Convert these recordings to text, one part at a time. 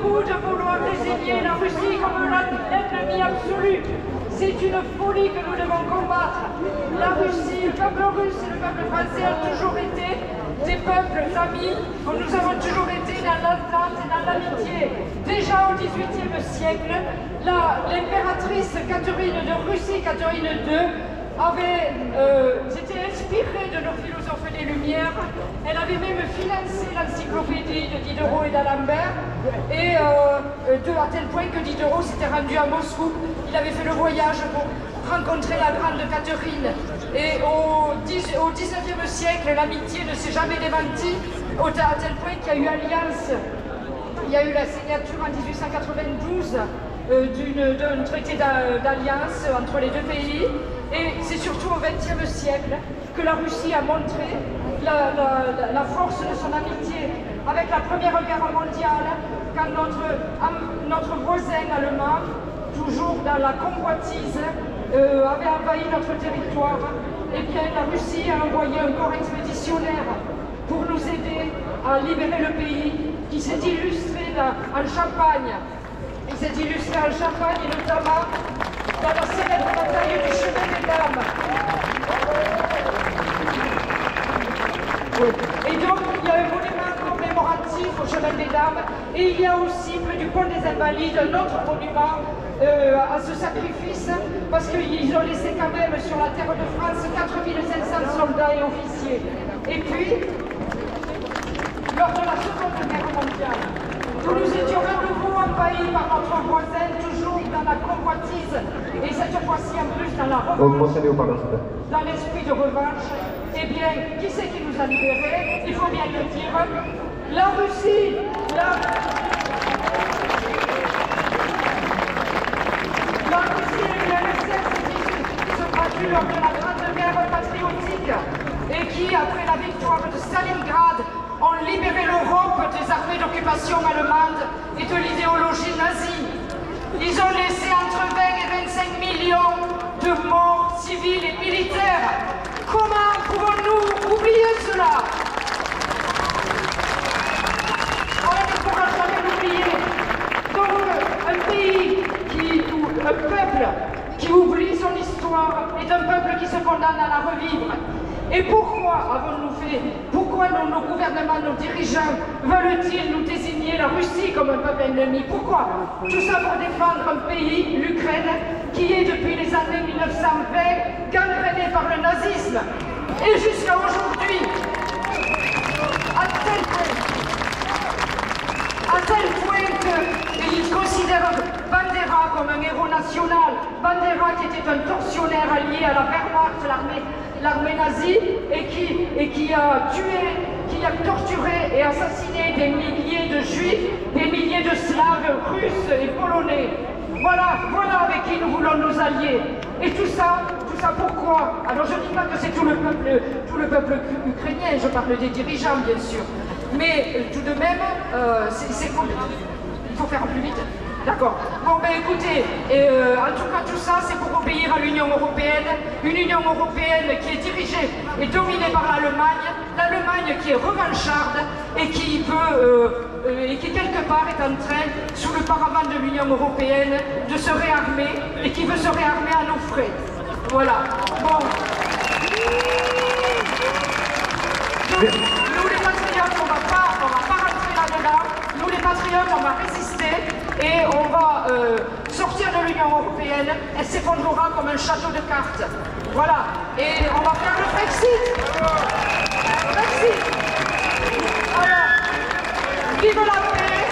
coup de vouloir désigner la Russie comme l'ennemi absolu. C'est une folie que nous devons combattre. La Russie, le peuple russe et le peuple français ont toujours été des peuples amis, comme nous avons toujours été dans l'entente et dans l'amitié. Déjà au XVIIIe siècle, l'impératrice Catherine de Russie, Catherine II, s'était inspirée de nos philosophes des Lumières. Elle avait même financé l'encyclopédie de Diderot et d'Alembert, et à tel point que Diderot s'était rendu à Moscou. Il avait fait le voyage pour rencontrer la grande Catherine. Et au XIXe siècle, l'amitié ne s'est jamais démentie, à tel point qu'il y a eu alliance. Il y a eu la signature en 1892 d'un traité d'alliance entre les deux pays. Et c'est surtout au XXe siècle que la Russie a montré la force de son amitié avec la Première Guerre mondiale, quand notre voisin allemand, toujours dans la convoitise, avait envahi notre territoire. Eh bien, la Russie a envoyé un corps expéditionnaire pour nous aider à libérer le pays, qui s'est illustré en Champagne. Il s'est illustré en Champagne et notamment dans la célèbre bataille du Chemin des Dames. Et donc, il y a un monument commémoratif au Chemin des Dames, et il y a aussi, près du pont des Invalides, un autre monument à ce sacrifice, parce qu'ils ont laissé quand même sur la terre de France 4500 soldats et officiers. Et puis, lors de la Seconde Guerre mondiale, nous étions à nouveau envahis par notre voisin, toujours dans la convoitise, et cette fois-ci en plus dans la revanche, dans l'esprit de revanche. Eh bien, qui c'est qui nous a libérés? Il faut bien le dire, la Russie. La Russie et l'URSS qui se battu lors de la Grande Guerre patriotique et qui, après la victoire de Stalingrad, ont libéré l'Europe des armées d'occupation allemandes et de l'idéologie nazie. Ils ont laissé entre 20 et 25 millions de morts civils et militaires. Comment pouvons-nous oublier cela? On ne pourra jamais l'oublier. Donc, un peuple qui oublie son histoire est un peuple qui se condamne à la revivre. Et pourquoi avons-nous fait? Pourquoi nos gouvernements, nos dirigeants veulent-ils nous désigner la Russie comme un peuple ennemi? Pourquoi? Tout ça pour défendre un pays, l'Ukraine, qui est depuis les années 1920 gangréné par le nazisme. Et jusqu'à aujourd'hui, à tel point qu'ils considèrent Bandera comme un héros national. Bandera qui était un tortionnaire allié à la Wehrmacht, l'armée nazie, et qui a tué, qui a torturé et assassiné des milliers de juifs, des milliers de slaves russes et polonais. Voilà avec qui nous voulons nous allier. Et tout ça pourquoi? Alors je ne dis pas que c'est tout le peuple ukrainien, je parle des dirigeants bien sûr. Mais tout de même, c'est cool. Il faut faire plus vite. D'accord. Bon ben écoutez, en tout cas tout ça c'est pour obéir à l'Union européenne, une Union européenne qui est dirigée et dominée par l'Allemagne qui est revancharde et qui quelque part est en train, sous le paravent de l'Union européenne, de se réarmer et qui veut se réarmer à nos frais. Voilà. Bon. Donc, nous les patriotes, on va pas rentrer là-dedans. Nous les patriotes, on va résister et on va sortir de l'Union européenne. Elle s'effondrera comme un château de cartes. Voilà. Et on va faire le Brexit. Brexit. Alors, vive la paix,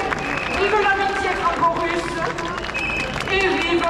vive l'amitié franco-russe et vive